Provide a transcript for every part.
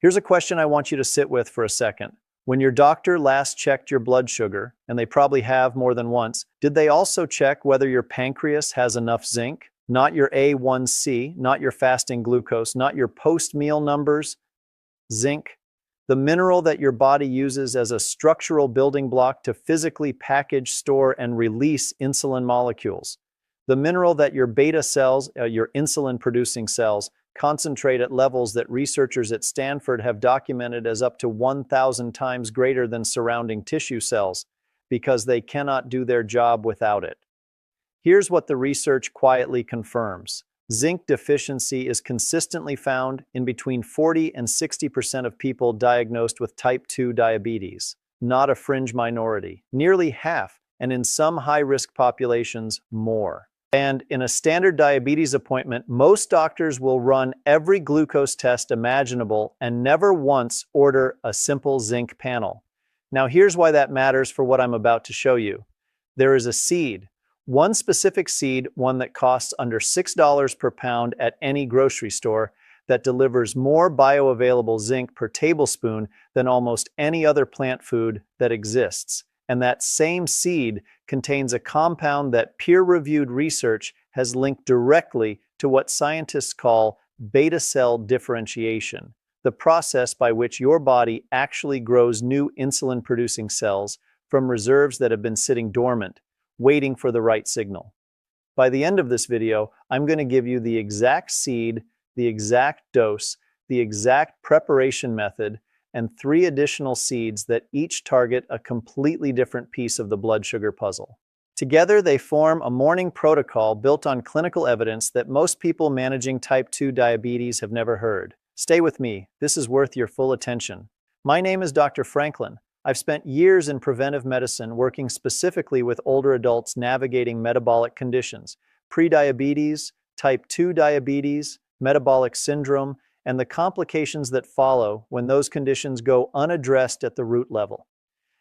Here's a question I want you to sit with for a second. When your doctor last checked your blood sugar, and they probably have more than once, did they also check whether your pancreas has enough zinc? Not your A1C, not your fasting glucose, not your post-meal numbers. Zinc, the mineral that your body uses as a structural building block to physically package, store, and release insulin molecules. The mineral that your beta cells, your insulin-producing cells, concentrate at levels that researchers at Stanford have documented as up to 1,000 times greater than surrounding tissue cells, because they cannot do their job without it. Here's what the research quietly confirms. Zinc deficiency is consistently found in between 40 and 60% of people diagnosed with type 2 diabetes, not a fringe minority, nearly half, and in some high-risk populations, more. And in a standard diabetes appointment, most doctors will run every glucose test imaginable and never once order a simple zinc panel. Now here's why that matters for what I'm about to show you. There is a seed, one specific seed, one that costs under $6 per pound at any grocery store, that delivers more bioavailable zinc per tablespoon than almost any other plant food that exists. And that same seed contains a compound that peer-reviewed research has linked directly to what scientists call beta cell differentiation, the process by which your body actually grows new insulin-producing cells from reserves that have been sitting dormant, waiting for the right signal. By the end of this video, I'm going to give you the exact seed, the exact dose, the exact preparation method, and 3 additional seeds that each target a completely different piece of the blood sugar puzzle. Together, they form a morning protocol built on clinical evidence that most people managing type 2 diabetes have never heard. Stay with me. This is worth your full attention. My name is Dr. Franklin. I've spent years in preventive medicine working specifically with older adults navigating metabolic conditions, prediabetes, type 2 diabetes, metabolic syndrome, and the complications that follow when those conditions go unaddressed at the root level.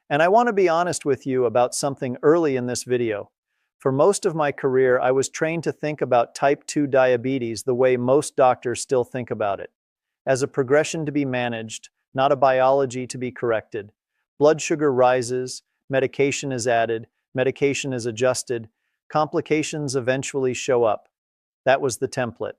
And I want to be honest with you about something early in this video. For most of my career, I was trained to think about type 2 diabetes the way most doctors still think about it, as a progression to be managed, not a biology to be corrected. Blood sugar rises, medication is added, medication is adjusted, complications eventually show up. That was the template.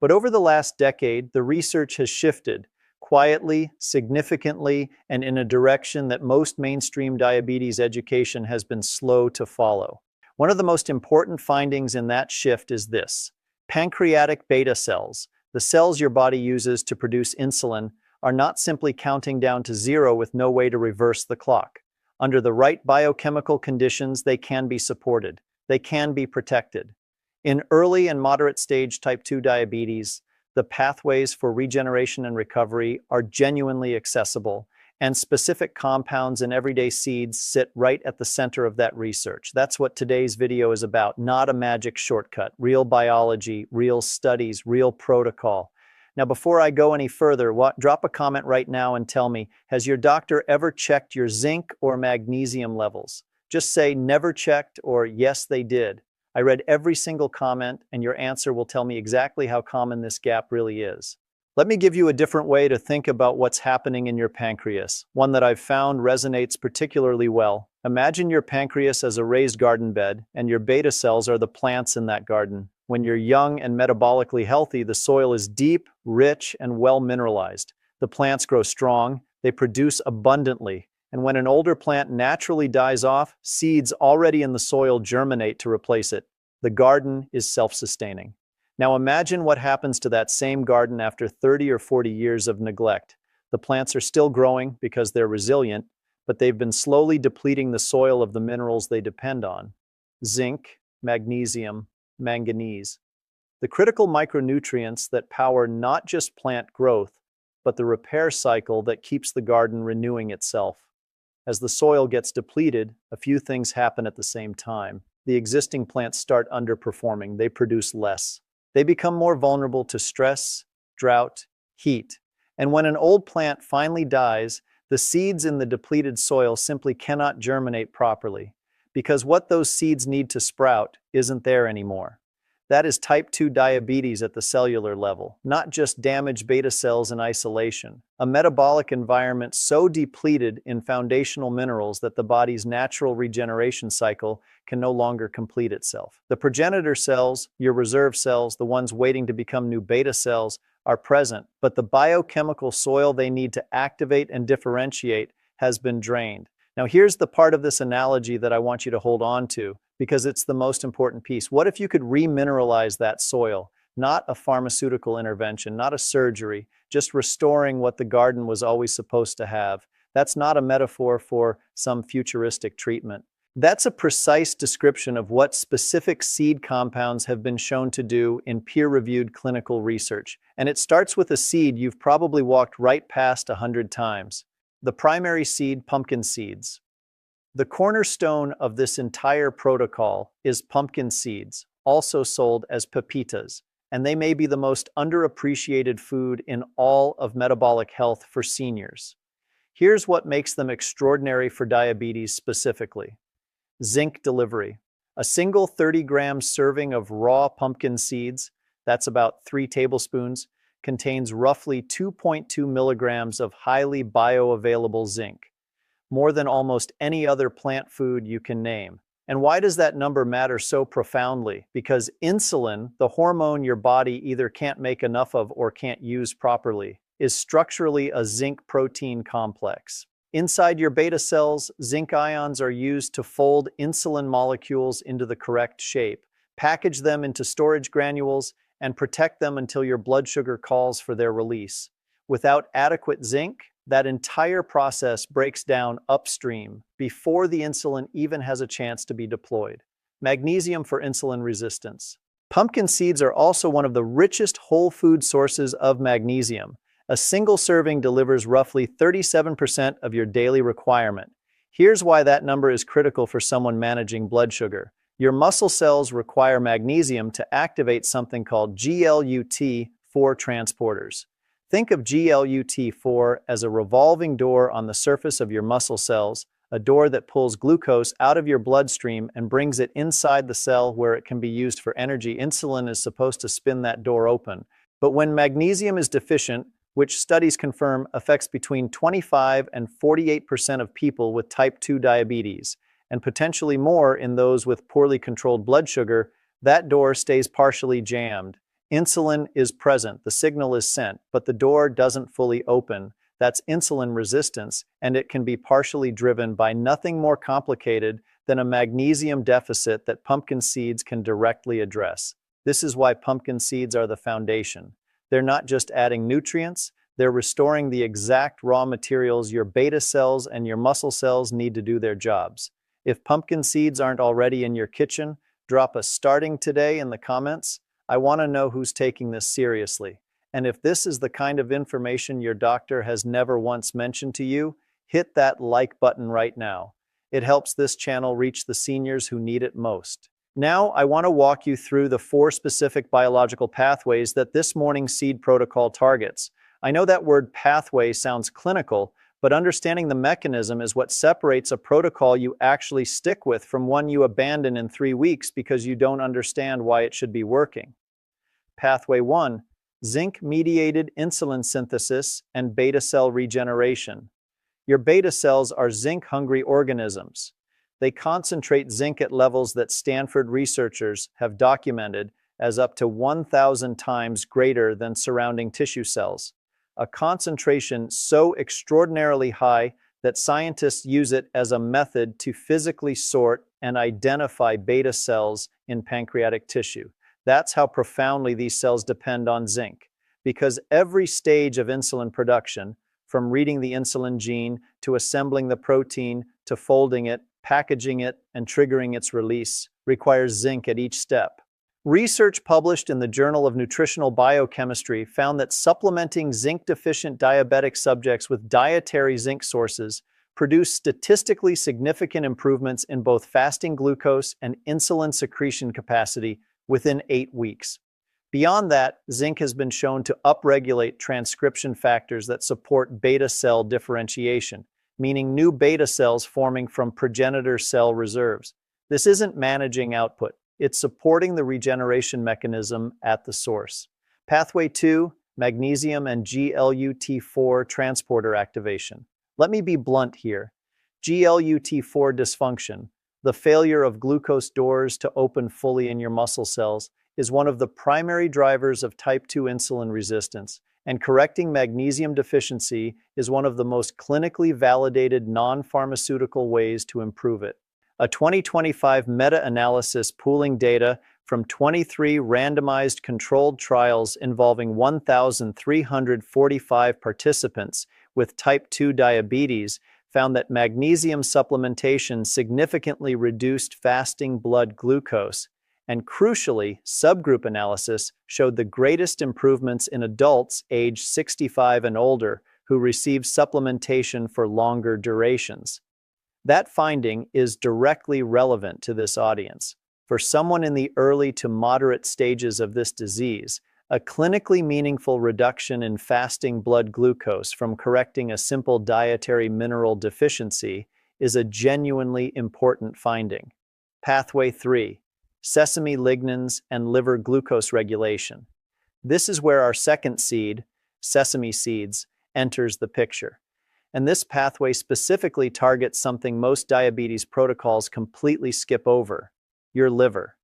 But over the last decade, the research has shifted, quietly, significantly, and in a direction that most mainstream diabetes education has been slow to follow. One of the most important findings in that shift is this: pancreatic beta cells, the cells your body uses to produce insulin, are not simply counting down to 0 with no way to reverse the clock. Under the right biochemical conditions, they can be supported. They can be protected. In early and moderate stage type 2 diabetes, the pathways for regeneration and recovery are genuinely accessible, and specific compounds and everyday seeds sit right at the center of that research. That's what today's video is about, not a magic shortcut. Real biology, real studies, real protocol. Now, before I go any further, drop a comment right now and tell me, has your doctor ever checked your zinc or magnesium levels? Just say never checked or yes, they did. I read every single comment, and your answer will tell me exactly how common this gap really is. Let me give you a different way to think about what's happening in your pancreas, one that I've found resonates particularly well. Imagine your pancreas as a raised garden bed, and your beta cells are the plants in that garden. When you're young and metabolically healthy, the soil is deep, rich, and well mineralized. The plants grow strong, they produce abundantly, and when an older plant naturally dies off, seeds already in the soil germinate to replace it. The garden is self-sustaining. Now imagine what happens to that same garden after 30 or 40 years of neglect. The plants are still growing because they're resilient, but they've been slowly depleting the soil of the minerals they depend on: zinc, magnesium, manganese. The critical micronutrients that power not just plant growth, but the repair cycle that keeps the garden renewing itself. As the soil gets depleted, a few things happen at the same time. The existing plants start underperforming. They produce less. They become more vulnerable to stress, drought, heat. And when an old plant finally dies, the seeds in the depleted soil simply cannot germinate properly, because what those seeds need to sprout isn't there anymore. That is type 2 diabetes at the cellular level, not just damaged beta cells in isolation. A metabolic environment so depleted in foundational minerals that the body's natural regeneration cycle can no longer complete itself. The progenitor cells, your reserve cells, the ones waiting to become new beta cells, are present, but the biochemical soil they need to activate and differentiate has been drained. Now, here's the part of this analogy that I want you to hold on to, because it's the most important piece. What if you could remineralize that soil? Not a pharmaceutical intervention, not a surgery, just restoring what the garden was always supposed to have. That's not a metaphor for some futuristic treatment. That's a precise description of what specific seed compounds have been shown to do in peer-reviewed clinical research. And it starts with a seed you've probably walked right past 100 times. The primary seed, pumpkin seeds. The cornerstone of this entire protocol is pumpkin seeds, also sold as pepitas, and they may be the most underappreciated food in all of metabolic health for seniors. Here's what makes them extraordinary for diabetes specifically. Zinc delivery. A single 30-gram serving of raw pumpkin seeds, that's about 3 tablespoons, contains roughly 2.2 milligrams of highly bioavailable zinc, more than almost any other plant food you can name. And why does that number matter so profoundly? Because insulin, the hormone your body either can't make enough of or can't use properly, is structurally a zinc protein complex. Inside your beta cells, zinc ions are used to fold insulin molecules into the correct shape, package them into storage granules, and protect them until your blood sugar calls for their release. Without adequate zinc, that entire process breaks down upstream before the insulin even has a chance to be deployed. Magnesium for insulin resistance. Pumpkin seeds are also one of the richest whole food sources of magnesium. A single serving delivers roughly 37% of your daily requirement. Here's why that number is critical for someone managing blood sugar. Your muscle cells require magnesium to activate something called GLUT4 transporters. Think of GLUT4 as a revolving door on the surface of your muscle cells, a door that pulls glucose out of your bloodstream and brings it inside the cell where it can be used for energy. Insulin is supposed to spin that door open. But when magnesium is deficient, which studies confirm affects between 25 and 48% of people with type 2 diabetes, and potentially more in those with poorly controlled blood sugar, that door stays partially jammed. Insulin is present, the signal is sent, but the door doesn't fully open. That's insulin resistance, and it can be partially driven by nothing more complicated than a magnesium deficit that pumpkin seeds can directly address. This is why pumpkin seeds are the foundation. They're not just adding nutrients, they're restoring the exact raw materials your beta cells and your muscle cells need to do their jobs. If pumpkin seeds aren't already in your kitchen, drop a starting today in the comments. I want to know who's taking this seriously. And if this is the kind of information your doctor has never once mentioned to you, hit that like button right now. It helps this channel reach the seniors who need it most. Now, I want to walk you through the 4 specific biological pathways that this morning's seed protocol targets. I know that word pathway sounds clinical, but understanding the mechanism is what separates a protocol you actually stick with from one you abandon in 3 weeks because you don't understand why it should be working. Pathway 1, zinc-mediated insulin synthesis and beta cell regeneration. Your beta cells are zinc-hungry organisms. They concentrate zinc at levels that Stanford researchers have documented as up to 1,000 times greater than surrounding tissue cells. A concentration so extraordinarily high that scientists use it as a method to physically sort and identify beta cells in pancreatic tissue. That's how profoundly these cells depend on zinc, because every stage of insulin production, from reading the insulin gene to assembling the protein to folding it, packaging it, and triggering its release, requires zinc at each step. Research published in the Journal of Nutritional Biochemistry found that supplementing zinc-deficient diabetic subjects with dietary zinc sources produced statistically significant improvements in both fasting glucose and insulin secretion capacity within 8 weeks. Beyond that, zinc has been shown to upregulate transcription factors that support beta cell differentiation, meaning new beta cells forming from progenitor cell reserves. This isn't managing output. It's supporting the regeneration mechanism at the source. Pathway 2, magnesium and GLUT4 transporter activation. Let me be blunt here. GLUT4 dysfunction, the failure of glucose doors to open fully in your muscle cells, is one of the primary drivers of type 2 insulin resistance, and correcting magnesium deficiency is one of the most clinically validated non-pharmaceutical ways to improve it. A 2025 meta-analysis pooling data from 23 randomized controlled trials involving 1,345 participants with type 2 diabetes found that magnesium supplementation significantly reduced fasting blood glucose, and crucially, subgroup analysis showed the greatest improvements in adults aged 65 and older who received supplementation for longer durations. That finding is directly relevant to this audience. For someone in the early to moderate stages of this disease, a clinically meaningful reduction in fasting blood glucose from correcting a simple dietary mineral deficiency is a genuinely important finding. Pathway 3. Sesame lignans and liver glucose regulation. This is where our second seed, sesame seeds, enters the picture. And this pathway specifically targets something most diabetes protocols completely skip over: your liver.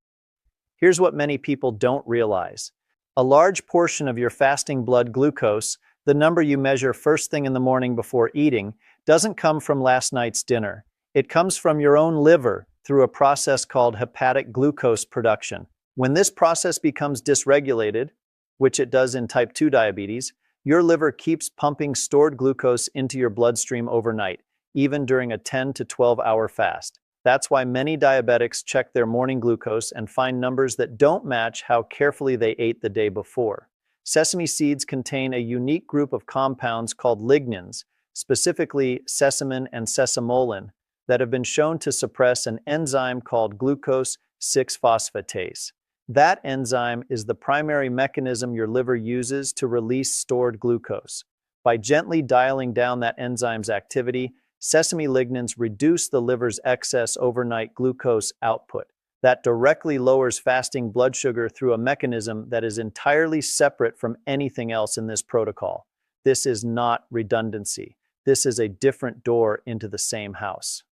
Here's what many people don't realize. A large portion of your fasting blood glucose, the number you measure first thing in the morning before eating, doesn't come from last night's dinner. It comes from your own liver through a process called hepatic glucose production. When this process becomes dysregulated, which it does in type 2 diabetes, your liver keeps pumping stored glucose into your bloodstream overnight, even during a 10 to 12-hour fast. That's why many diabetics check their morning glucose and find numbers that don't match how carefully they ate the day before. Sesame seeds contain a unique group of compounds called lignans, specifically sesamin and sesamolin, that have been shown to suppress an enzyme called glucose 6-phosphatase. That enzyme is the primary mechanism your liver uses to release stored glucose. By gently dialing down that enzyme's activity, sesame lignans reduce the liver's excess overnight glucose output. That directly lowers fasting blood sugar through a mechanism that is entirely separate from anything else in this protocol. This is not redundancy. This is a different door into the same house.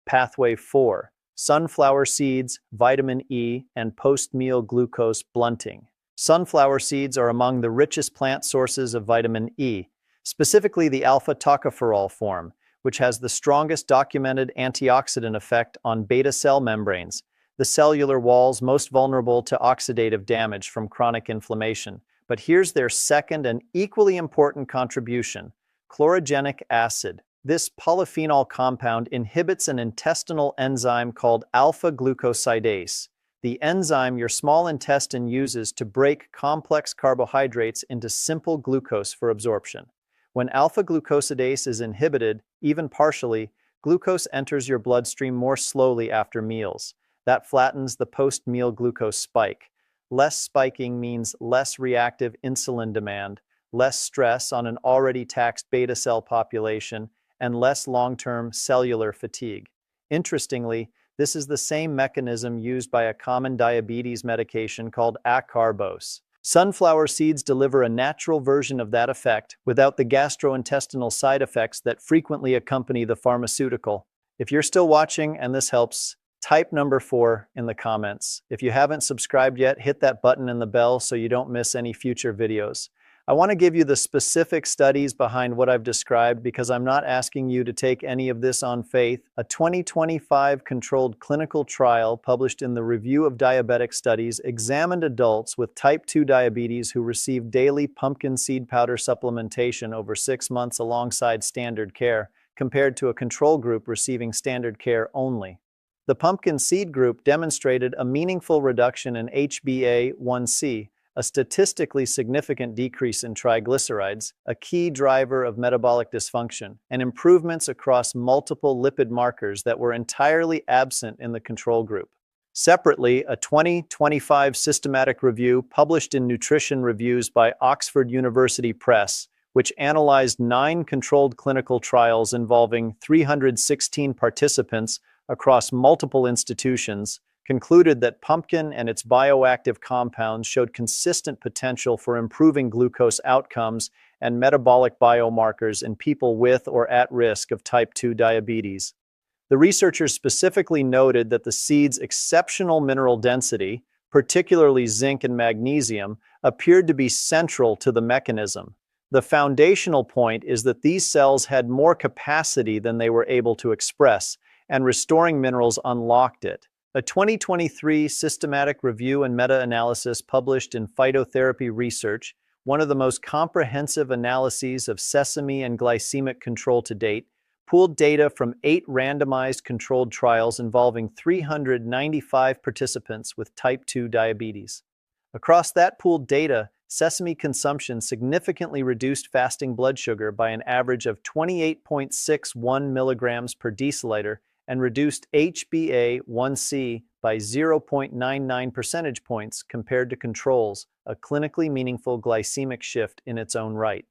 Pathway 4. Sunflower seeds, vitamin E, and post-meal glucose blunting. Sunflower seeds are among the richest plant sources of vitamin E, specifically the alpha-tocopherol form, which has the strongest documented antioxidant effect on beta cell membranes, the cellular walls most vulnerable to oxidative damage from chronic inflammation. But here's their second and equally important contribution: chlorogenic acid. This polyphenol compound inhibits an intestinal enzyme called Alpha-Glucosidase, the enzyme your small intestine uses to break complex carbohydrates into simple glucose for absorption. When alpha-glucosidase is inhibited, even partially, glucose enters your bloodstream more slowly after meals. That flattens the post-meal glucose spike. Less spiking means less reactive insulin demand, less stress on an already taxed beta cell population, and less long-term cellular fatigue. Interestingly, this is the same mechanism used by a common diabetes medication called acarbose. Sunflower seeds deliver a natural version of that effect without the gastrointestinal side effects that frequently accompany the pharmaceutical. If you're still watching and this helps, type number 4 in the comments. If you haven't subscribed yet, hit that button and the bell so you don't miss any future videos. I want to give you the specific studies behind what I've described because I'm not asking you to take any of this on faith. A 2025 controlled clinical trial published in the Review of Diabetic Studies examined adults with type 2 diabetes who received daily pumpkin seed powder supplementation over 6 months alongside standard care, compared to a control group receiving standard care only. The pumpkin seed group demonstrated a meaningful reduction in HbA1c, a statistically significant decrease in triglycerides, a key driver of metabolic dysfunction, and improvements across multiple lipid markers that were entirely absent in the control group. Separately, a 2025 systematic review published in Nutrition Reviews by Oxford University Press, which analyzed 9 controlled clinical trials involving 316 participants across multiple institutions, concluded that pumpkin and its bioactive compounds showed consistent potential for improving glucose outcomes and metabolic biomarkers in people with or at risk of type 2 diabetes. The researchers specifically noted that the seed's exceptional mineral density, particularly zinc and magnesium, appeared to be central to the mechanism. The foundational point is that these cells had more capacity than they were able to express, and restoring minerals unlocked it. A 2023 systematic review and meta-analysis published in Phytotherapy Research, one of the most comprehensive analyses of sesame and glycemic control to date, pooled data from 8 randomized controlled trials involving 395 participants with type 2 diabetes. Across that pooled data, sesame consumption significantly reduced fasting blood sugar by an average of 28.61 milligrams per deciliter and reduced HbA1c by 0.99 percentage points compared to controls, a clinically meaningful glycemic shift in its own right.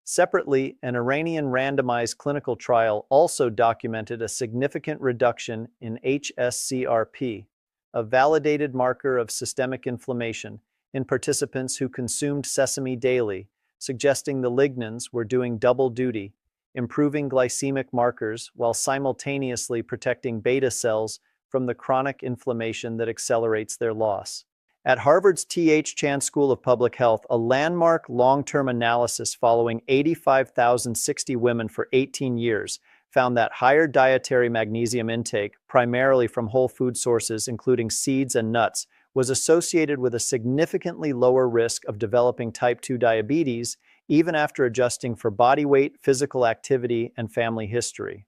Separately, an Iranian randomized clinical trial also documented a significant reduction in hsCRP, a validated marker of systemic inflammation, in participants who consumed sesame daily, suggesting the lignans were doing double duty, improving glycemic markers while simultaneously protecting beta cells from the chronic inflammation that accelerates their loss. At Harvard's T.H. Chan School of Public Health, a landmark long-term analysis following 85,060 women for 18 years found that higher dietary magnesium intake, primarily from whole food sources including seeds and nuts, was associated with a significantly lower risk of developing type 2 diabetes, even after adjusting for body weight, physical activity, and family history.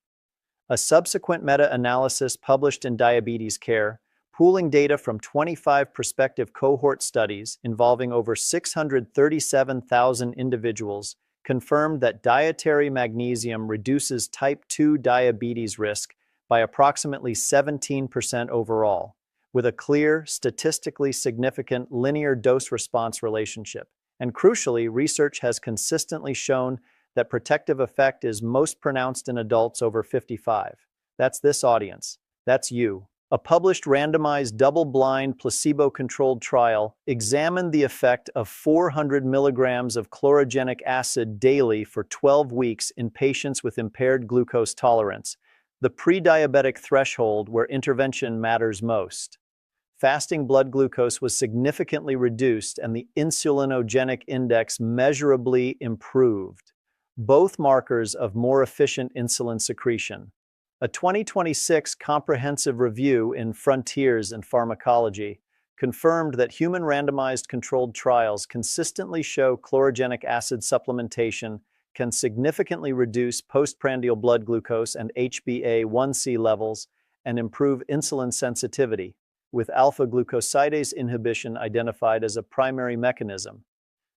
A subsequent meta-analysis published in Diabetes Care, pooling data from 25 prospective cohort studies involving over 637,000 individuals, confirmed that dietary magnesium reduces type 2 diabetes risk by approximately 17% overall, with a clear, statistically significant linear dose-response relationship. And crucially, research has consistently shown that protective effect is most pronounced in adults over 55. That's this audience. That's you. A published randomized double-blind placebo-controlled trial examined the effect of 400 milligrams of chlorogenic acid daily for 12 weeks in patients with impaired glucose tolerance, the pre-diabetic threshold where intervention matters most. Fasting blood glucose was significantly reduced and the insulinogenic index measurably improved, both markers of more efficient insulin secretion. A 2026 comprehensive review in Frontiers in Pharmacology confirmed that human randomized controlled trials consistently show chlorogenic acid supplementation can significantly reduce postprandial blood glucose and HbA1c levels and improve insulin sensitivity, with alpha-glucosidase inhibition identified as a primary mechanism.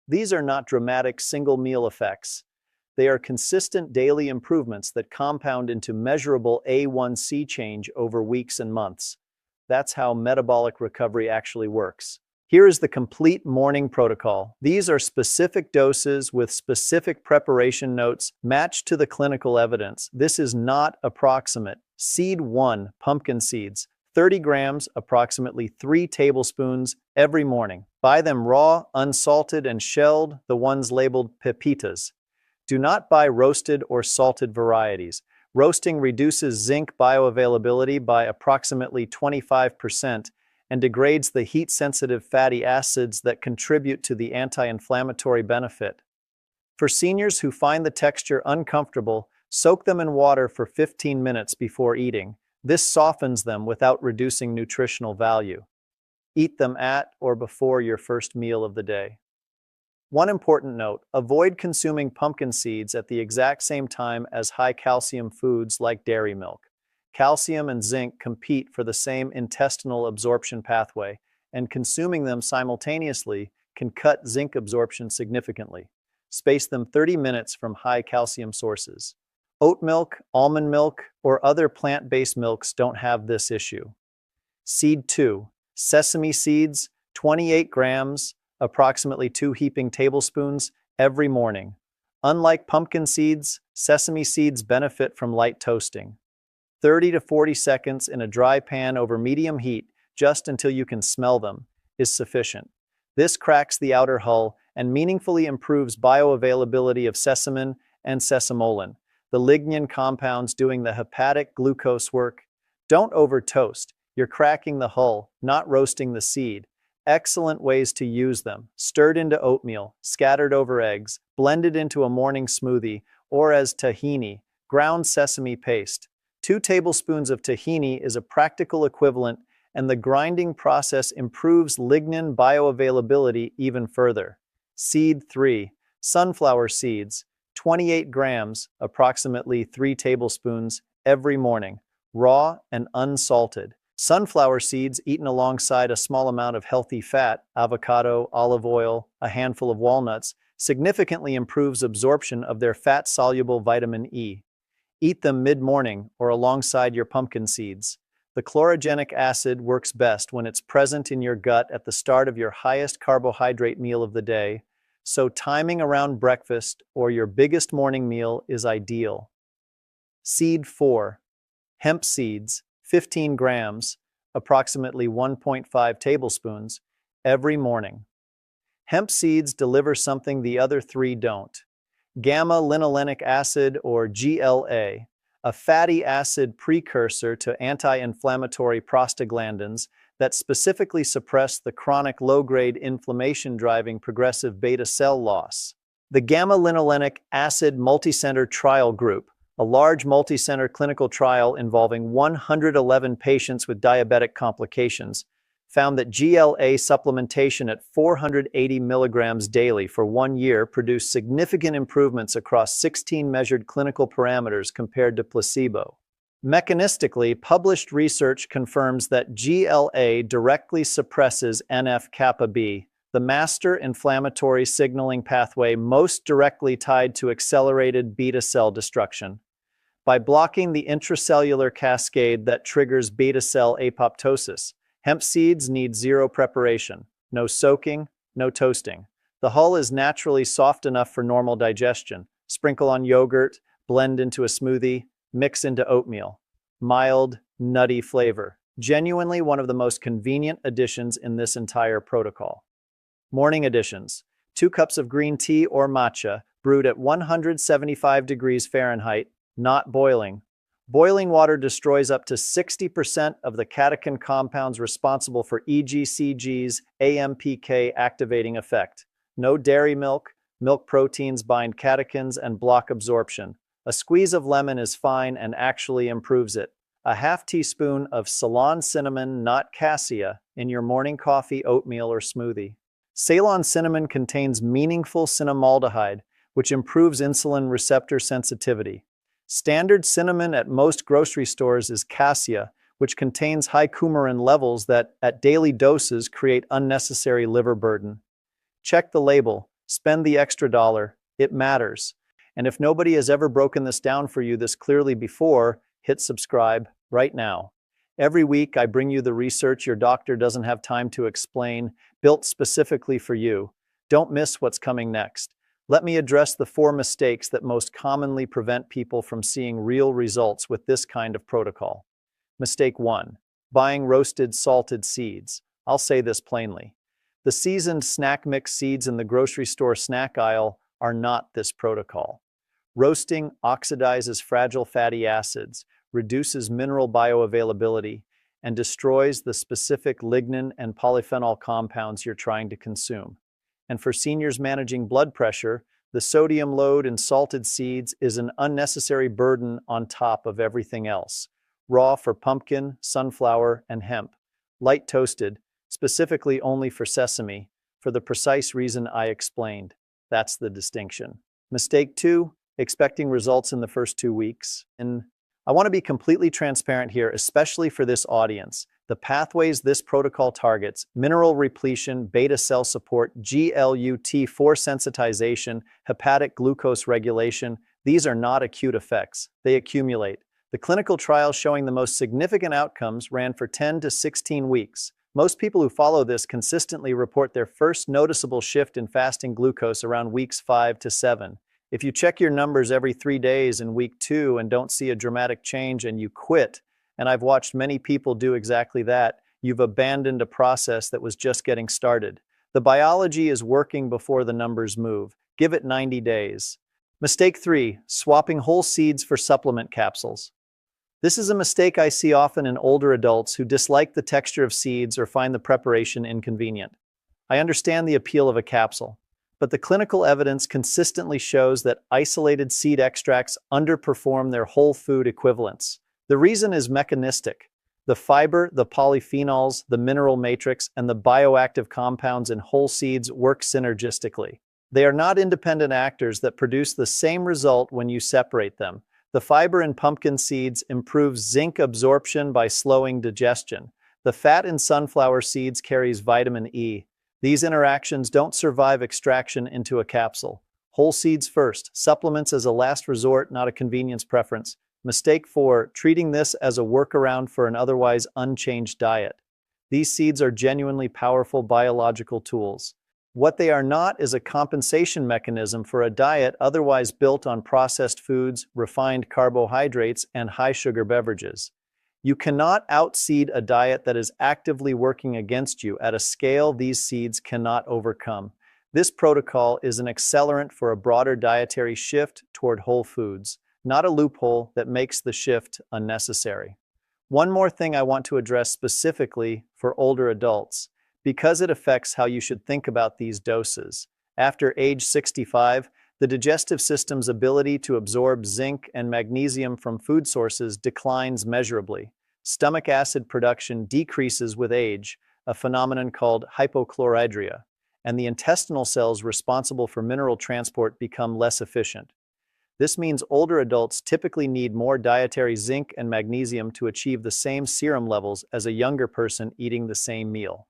These are not dramatic single-meal effects. They are consistent daily improvements that compound into measurable A1C change over weeks and months. That's how metabolic recovery actually works. Here is the complete morning protocol. These are specific doses with specific preparation notes matched to the clinical evidence. This is not approximate. Seed 1, pumpkin seeds. 30 grams, approximately 3 tablespoons, every morning. Buy them raw, unsalted, and shelled, the ones labeled pepitas. Do not buy roasted or salted varieties. Roasting reduces zinc bioavailability by approximately 25% and degrades the heat-sensitive fatty acids that contribute to the anti-inflammatory benefit. For seniors who find the texture uncomfortable, soak them in water for 15 minutes before eating. This softens them without reducing nutritional value. Eat them at or before your first meal of the day. One important note, avoid consuming pumpkin seeds at the exact same time as high-calcium foods like dairy milk. Calcium and zinc compete for the same intestinal absorption pathway, and consuming them simultaneously can cut zinc absorption significantly. Space them 30 minutes from high-calcium sources. Oat milk, almond milk, or other plant-based milks don't have this issue. Seed 2. Sesame seeds, 28 grams, approximately 2 heaping tablespoons, every morning. Unlike pumpkin seeds, sesame seeds benefit from light toasting. 30 to 40 seconds in a dry pan over medium heat just until you can smell them, is sufficient. This cracks the outer hull and meaningfully improves bioavailability of sesamin and sesamolin, the lignan compounds doing the hepatic glucose work. Don't over-toast. You're cracking the hull, not roasting the seed. Excellent ways to use them: stirred into oatmeal, scattered over eggs, blended into a morning smoothie, or as tahini, ground sesame paste. 2 tablespoons of tahini is a practical equivalent, and the grinding process improves lignan bioavailability even further. Seed 3. Sunflower seeds. 28 grams, approximately 3 tablespoons, every morning, raw and unsalted. Sunflower seeds eaten alongside a small amount of healthy fat, avocado, olive oil, a handful of walnuts, significantly improves absorption of their fat-soluble vitamin E. Eat them mid-morning or alongside your pumpkin seeds. The chlorogenic acid works best when it's present in your gut at the start of your highest carbohydrate meal of the day, so timing around breakfast or your biggest morning meal is ideal. Seed 4. Hemp seeds. 15 grams, approximately 1.5 tablespoons, every morning. Hemp seeds deliver something the other 3 don't: gamma-linolenic acid, or GLA, a fatty acid precursor to anti-inflammatory prostaglandins that specifically suppress the chronic low-grade inflammation-driving progressive beta cell loss. The gamma-linolenic acid multicenter trial group, a large multicenter clinical trial involving 111 patients with diabetic complications, found that GLA supplementation at 480 milligrams daily for 1 year produced significant improvements across 16 measured clinical parameters compared to placebo. Mechanistically, published research confirms that GLA directly suppresses NF-kappa B, the master inflammatory signaling pathway most directly tied to accelerated beta cell destruction. By blocking the intracellular cascade that triggers beta cell apoptosis, hemp seeds need 0 preparation, no soaking, no toasting. The hull is naturally soft enough for normal digestion. Sprinkle on yogurt, blend into a smoothie, mix into oatmeal. Mild, nutty flavor. Genuinely one of the most convenient additions in this entire protocol. Morning additions. 2 cups of green tea or matcha, brewed at 175 degrees Fahrenheit, not boiling. Boiling water destroys up to 60% of the catechin compounds responsible for EGCG's AMPK activating effect. No dairy milk. Milk proteins bind catechins and block absorption. A squeeze of lemon is fine and actually improves it. A half teaspoon of Ceylon cinnamon, not Cassia, in your morning coffee, oatmeal, or smoothie. Ceylon cinnamon contains meaningful cinnamaldehyde, which improves insulin receptor sensitivity. Standard cinnamon at most grocery stores is Cassia, which contains high coumarin levels that, at daily doses, create unnecessary liver burden. Check the label. Spend the extra $1. It matters. And if nobody has ever broken this down for you this clearly before, hit subscribe right now. Every week, I bring you the research your doctor doesn't have time to explain, built specifically for you. Don't miss what's coming next. Let me address the 4 mistakes that most commonly prevent people from seeing real results with this kind of protocol. Mistake 1. Buying roasted, salted seeds. I'll say this plainly. The seasoned snack mix seeds in the grocery store snack aisle are not this protocol. Roasting oxidizes fragile fatty acids, reduces mineral bioavailability, and destroys the specific lignan and polyphenol compounds you're trying to consume. And for seniors managing blood pressure, the sodium load in salted seeds is an unnecessary burden on top of everything else. Raw for pumpkin, sunflower, and hemp. Light toasted, specifically only for sesame, for the precise reason I explained. That's the distinction. Mistake 2, expecting results in the first 2 weeks. And I want to be completely transparent here, especially for this audience. The pathways this protocol targets, mineral repletion, beta cell support, GLUT4 sensitization, hepatic glucose regulation, these are not acute effects. They accumulate. The clinical trials showing the most significant outcomes ran for 10 to 16 weeks. Most people who follow this consistently report their first noticeable shift in fasting glucose around weeks 5 to 7. If you check your numbers every 3 days in week 2 and don't see a dramatic change and you quit, and I've watched many people do exactly that, you've abandoned a process that was just getting started. The biology is working before the numbers move. Give it 90 days. Mistake 3. Swapping whole seeds for supplement capsules. This is a mistake I see often in older adults who dislike the texture of seeds or find the preparation inconvenient. I understand the appeal of a capsule, but the clinical evidence consistently shows that isolated seed extracts underperform their whole food equivalents. The reason is mechanistic. The fiber, the polyphenols, the mineral matrix, and the bioactive compounds in whole seeds work synergistically. They are not independent actors that produce the same result when you separate them. The fiber in pumpkin seeds improves zinc absorption by slowing digestion. The fat in sunflower seeds carries vitamin E. These interactions don't survive extraction into a capsule. Whole seeds first, supplements as a last resort, not a convenience preference. Mistake 4, treating this as a workaround for an otherwise unchanged diet. These seeds are genuinely powerful biological tools. What they are not is a compensation mechanism for a diet otherwise built on processed foods, refined carbohydrates, and high-sugar beverages. You cannot outseed a diet that is actively working against you at a scale these seeds cannot overcome. This protocol is an accelerant for a broader dietary shift toward whole foods, not a loophole that makes the shift unnecessary. One more thing I want to address specifically for older adults, because it affects how you should think about these doses. After age 65, the digestive system's ability to absorb zinc and magnesium from food sources declines measurably. Stomach acid production decreases with age, a phenomenon called hypochlorhydria, and the intestinal cells responsible for mineral transport become less efficient. This means older adults typically need more dietary zinc and magnesium to achieve the same serum levels as a younger person eating the same meal.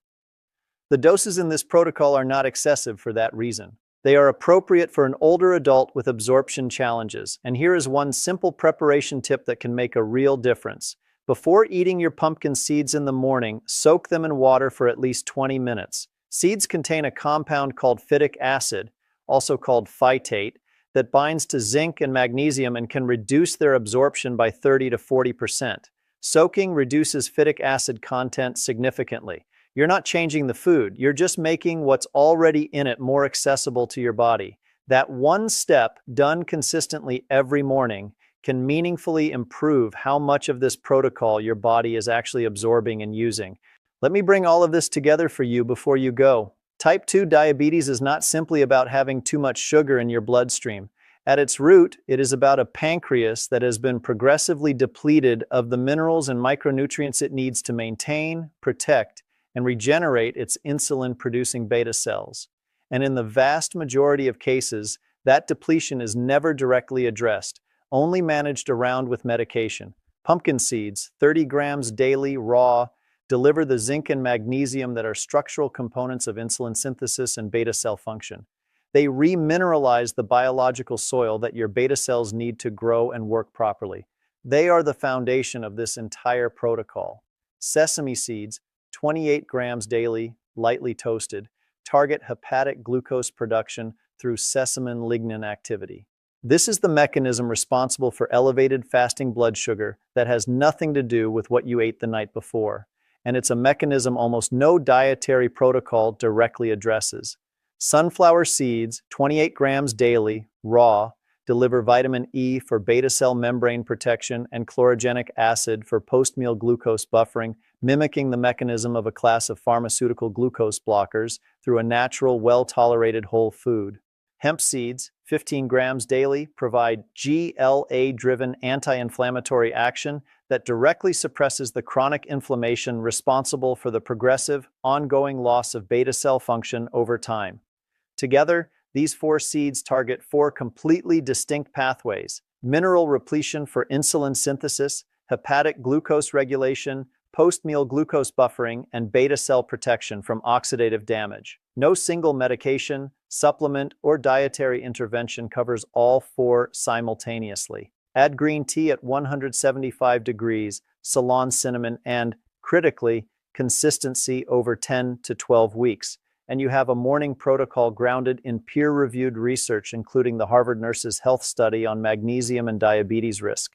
The doses in this protocol are not excessive for that reason. They are appropriate for an older adult with absorption challenges, and here is one simple preparation tip that can make a real difference. Before eating your pumpkin seeds in the morning, soak them in water for at least 20 minutes. Seeds contain a compound called phytic acid, also called phytate, that binds to zinc and magnesium and can reduce their absorption by 30 to 40%. Soaking reduces phytic acid content significantly. You're not changing the food, you're just making what's already in it more accessible to your body. That one step, done consistently every morning, can meaningfully improve how much of this protocol your body is actually absorbing and using. Let me bring all of this together for you before you go. Type 2 diabetes is not simply about having too much sugar in your bloodstream. At its root, it is about a pancreas that has been progressively depleted of the minerals and micronutrients it needs to maintain, protect, and regenerate its insulin-producing beta cells. And in the vast majority of cases, that depletion is never directly addressed, only managed around with medication. Pumpkin seeds, 30 grams daily, raw, deliver the zinc and magnesium that are structural components of insulin synthesis and beta cell function. They remineralize the biological soil that your beta cells need to grow and work properly. They are the foundation of this entire protocol. Sesame seeds, 28 grams daily, lightly toasted, target hepatic glucose production through sesamin lignin activity. This is the mechanism responsible for elevated fasting blood sugar that has nothing to do with what you ate the night before, and it's a mechanism almost no dietary protocol directly addresses. Sunflower seeds, 28 grams daily, raw, deliver vitamin E for beta cell membrane protection and chlorogenic acid for postmeal glucose buffering, mimicking the mechanism of a class of pharmaceutical glucose blockers through a natural, well-tolerated whole food. Hemp seeds, 15 grams daily, provide GLA-driven anti-inflammatory action that directly suppresses the chronic inflammation responsible for the progressive, ongoing loss of beta cell function over time. Together, these 4 seeds target 4 completely distinct pathways: mineral repletion for insulin synthesis, hepatic glucose regulation, postmeal glucose buffering, and beta cell protection from oxidative damage. No single medication, supplement, or dietary intervention covers all 4 simultaneously. Add green tea at 175 degrees, Ceylon cinnamon, and, critically, consistency over 10 to 12 weeks. And you have a morning protocol grounded in peer-reviewed research, including the Harvard Nurses Health Study on magnesium and diabetes risk.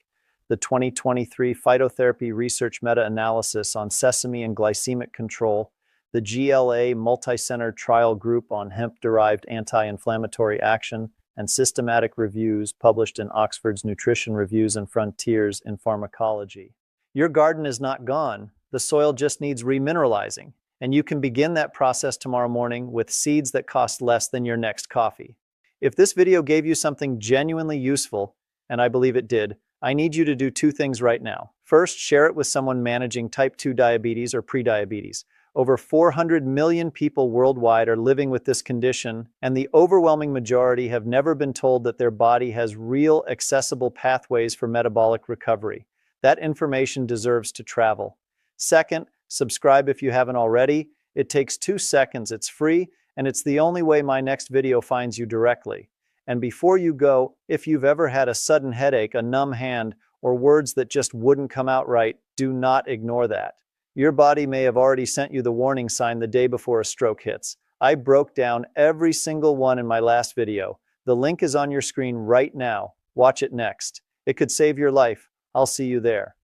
the 2023 Phytotherapy Research Meta-Analysis on Sesame and Glycemic Control, the GLA Multicenter Trial Group on Hemp-Derived Anti-Inflammatory Action, and systematic reviews published in Oxford's Nutrition Reviews and Frontiers in Pharmacology. Your garden is not gone. The soil just needs remineralizing, and you can begin that process tomorrow morning with seeds that cost less than your next coffee. If this video gave you something genuinely useful, and I believe it did, I need you to do two things right now. First, share it with someone managing type 2 diabetes or prediabetes. Over 400 million people worldwide are living with this condition, and the overwhelming majority have never been told that their body has real, accessible pathways for metabolic recovery. That information deserves to travel. Second, subscribe if you haven't already. It takes 2 seconds, it's free, and it's the only way my next video finds you directly. And before you go, if you've ever had a sudden headache, a numb hand, or words that just wouldn't come out right, do not ignore that. Your body may have already sent you the warning sign the day before a stroke hits. I broke down every single one in my last video. The link is on your screen right now. Watch it next. It could save your life. I'll see you there.